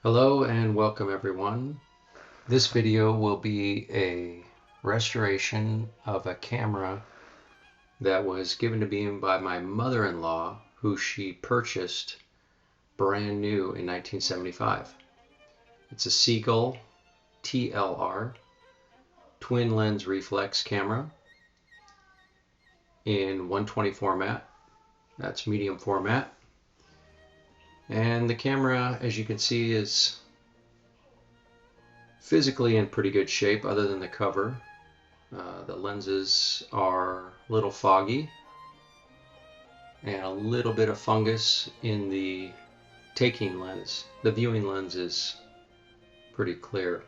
Hello and welcome everyone. This video will be a restoration of a camera that was given to me by my mother-in-law, who she purchased brand new in 1975. It's a Seagull TLR twin lens reflex camera in 120 format. That's medium format. And the camera, as you can see, is physically in pretty good shape other than the cover. The lenses are a little foggy and a little bit of fungus in the taking lens. The viewing lens is pretty clear.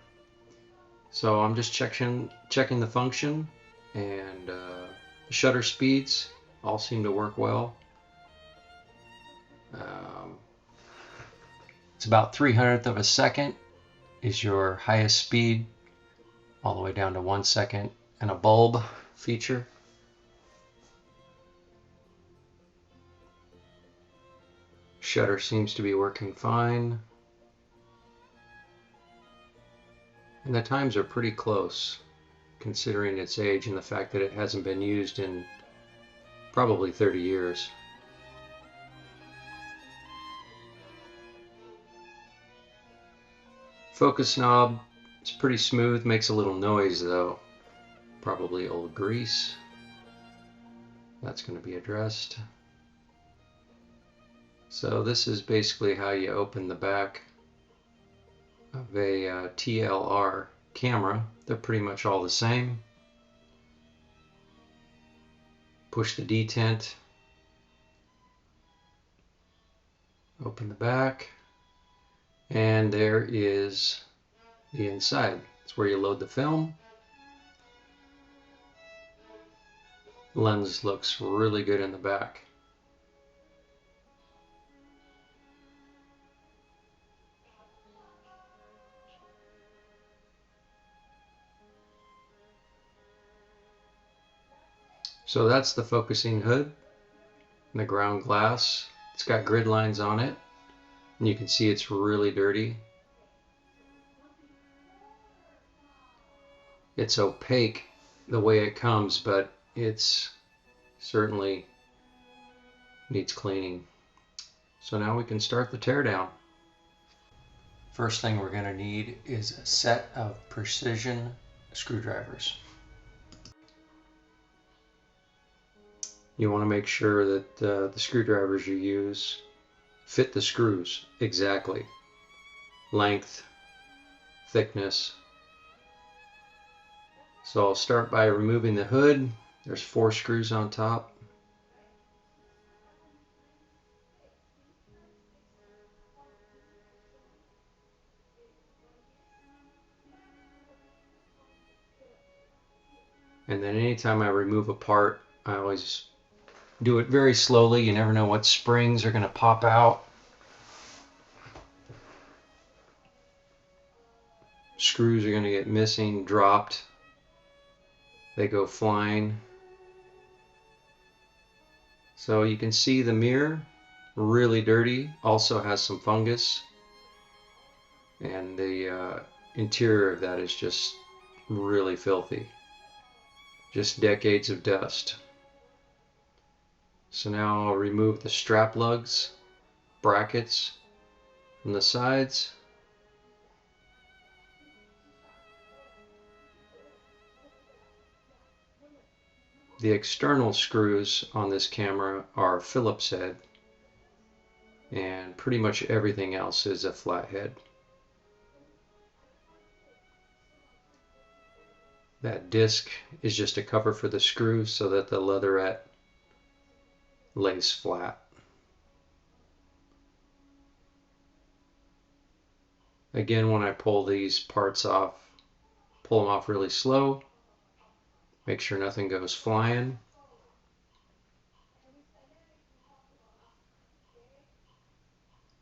So I'm just checking the function, and the shutter speeds all seem to work well. It's about 3/100th of a second is your highest speed, all the way down to 1 second and a bulb feature. Shutter seems to be working fine, and the times are pretty close considering its age and the fact that it hasn't been used in probably 30 years. Focus knob is pretty smooth, makes a little noise though. Probably old grease. That's going to be addressed. So this is basically how you open the back of a TLR camera. They're pretty much all the same. Push the detent. Open the back. And there is the inside. It's where you load the film. Lens looks really good in the back. So that's the focusing hood and the ground glass. It's got grid lines on it, and you can see it's really dirty. It's opaque the way it comes, but it's certainly needs cleaning. So now we can start the teardown. First thing we're going to need is a set of precision screwdrivers. You want to make sure that the screwdrivers you use fit the screws exactly. Length, thickness. So I'll start by removing the hood. There's 4 screws on top. And then anytime I remove a part, I always do it very slowly. You never know what springs are going to pop out. Screws are going to get missing, dropped. They go flying. So you can see the mirror, really dirty, also has some fungus. And the interior of that is just really filthy. Just decades of dust. So now I'll remove the strap lugs, brackets from the sides. The external screws on this camera are Phillips head, and pretty much everything else is a flat head. That disc is just a cover for the screw so that the leatherette lays flat. Again, when I pull these parts off, pull them off really slow. Make sure nothing goes flying.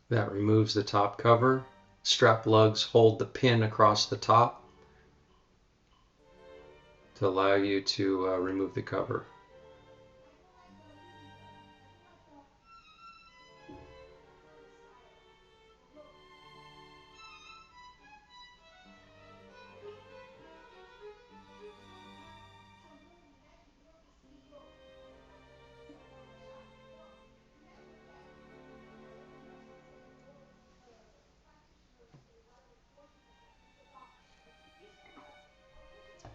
That removes the top cover. Strap lugs hold the pin across the top to allow you to remove the cover.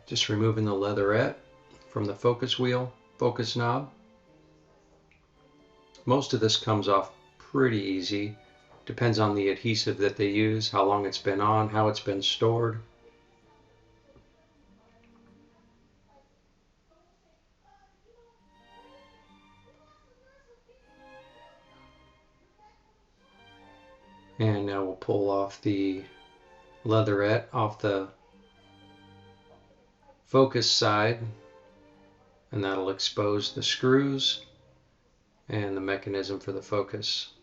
Just removing the leatherette from the focus wheel, focus knob. Most of this comes off pretty easy. Depends on the adhesive that they use, how long it's been on, how it's been stored. And now we'll pull off the leatherette off the focus side, and that'll expose the screws and the mechanism for the focus.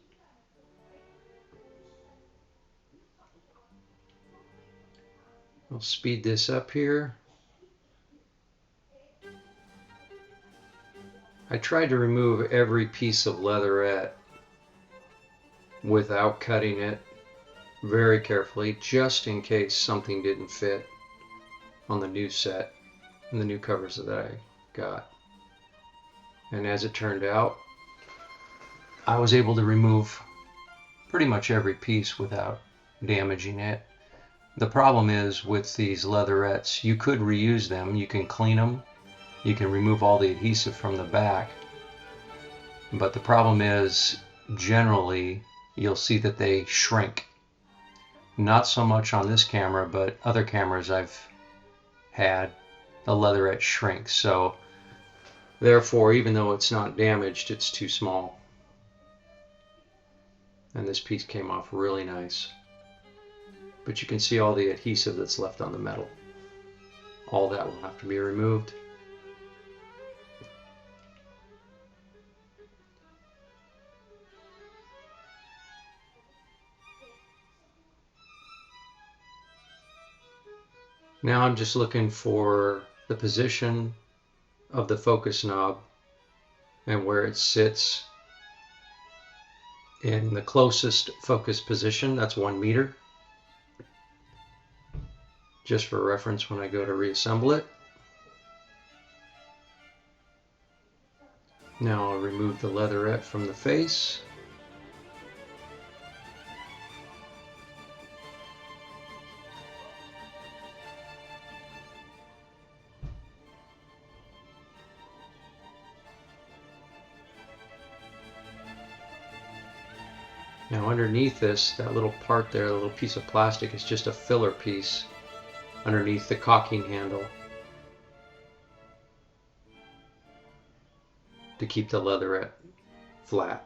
I'll speed this up here. I tried to remove every piece of leatherette without cutting it very carefully, just in case something didn't fit on the new set and the new covers that I got. And as it turned out, I was able to remove pretty much every piece without damaging it. The problem is with these leatherettes, you could reuse them, you can clean them, you can remove all the adhesive from the back, but the problem is generally you'll see that they shrink. Not so much on this camera, but other cameras I've had, the leatherette shrinks. So therefore, even though it's not damaged, it's too small. And this piece came off really nice. But you can see all the adhesive that's left on the metal. All that will have to be removed. Now I'm just looking for the position of the focus knob and where it sits in the closest focus position. That's 1 meter. Just for reference when I go to reassemble it. Now I'll remove the leatherette from the face. Now underneath this, that little part there, the little piece of plastic, is just a filler piece underneath the cocking handle to keep the leatherette flat.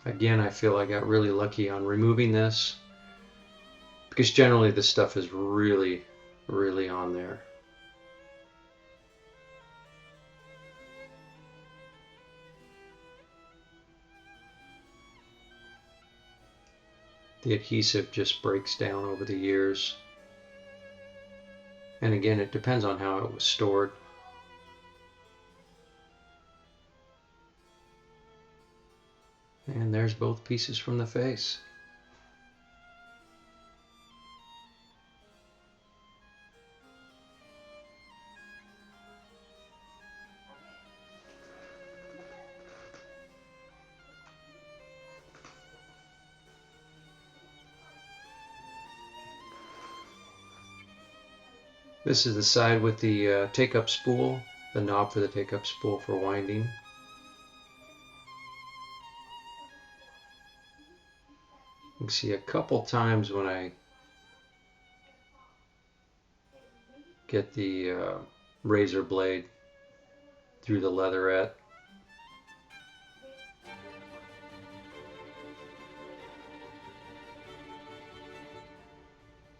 Again, I feel I got really lucky on removing this, because generally this stuff is really, really on there. The adhesive just breaks down over the years. And again, it depends on how it was stored. And there's both pieces from the face. This is the side with the take-up spool, the knob for the take-up spool for winding. You can see a couple times when I get the razor blade through the leatherette.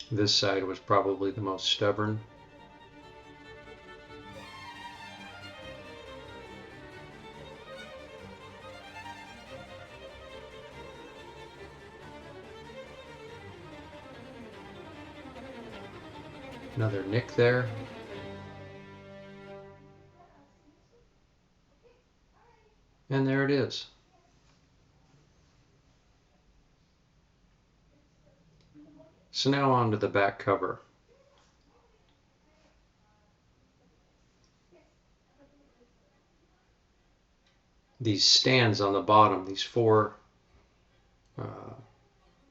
This side was probably the most stubborn. Another nick there. And there it is. So now on to the back cover. These stands on the bottom, these 4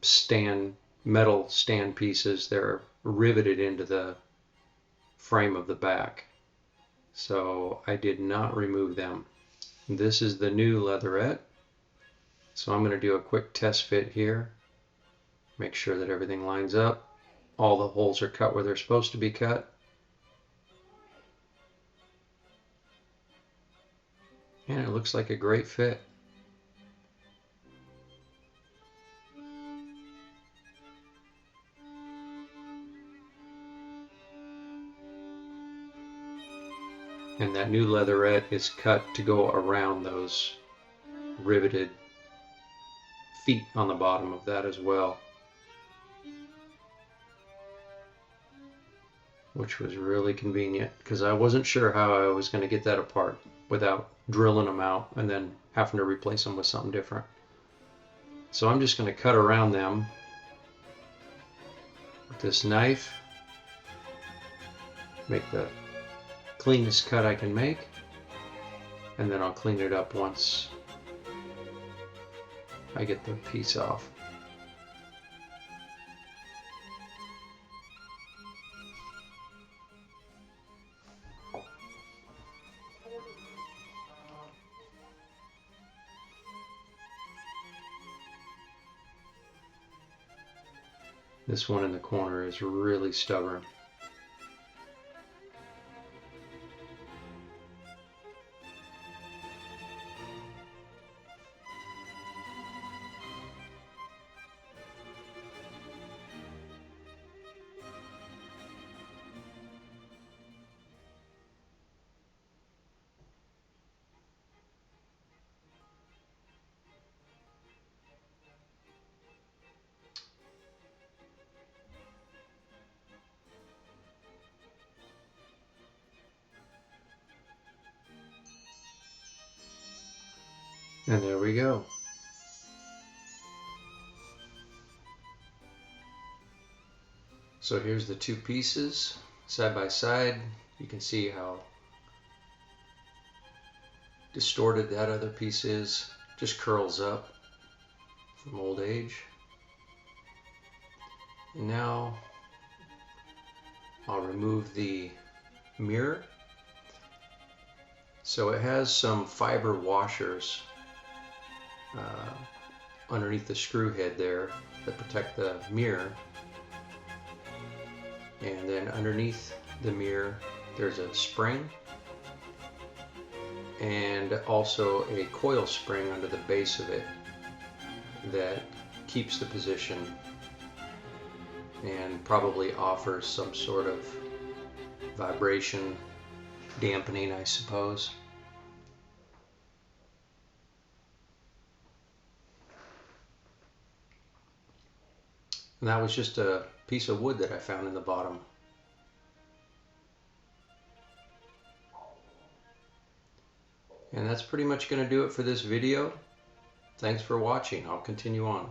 stand metal stand pieces. They're riveted into the frame of the back. So I did not remove them. This is the new leatherette. So I'm going to do a quick test fit here. Make sure that everything lines up. All the holes are cut where they're supposed to be cut. And it looks like a great fit. And that new leatherette is cut to go around those riveted feet on the bottom of that as well, which was really convenient because I wasn't sure how I was going to get that apart without drilling them out and then having to replace them with something different. So I'm just going to cut around them with this knife, make the cleanest cut I can make, and then I'll clean it up once I get the piece off. This one in the corner is really stubborn. And there we go. So here's the two pieces side by side. You can see how distorted that other piece is. Just curls up from old age. And now I'll remove the mirror. So it has some fiber washers underneath the screw head there that protect the mirror, and then underneath the mirror there's a spring and also a coil spring under the base of it that keeps the position and probably offers some sort of vibration dampening, I suppose. And that was just a piece of wood that I found in the bottom. And that's pretty much going to do it for this video. Thanks for watching. I'll continue on.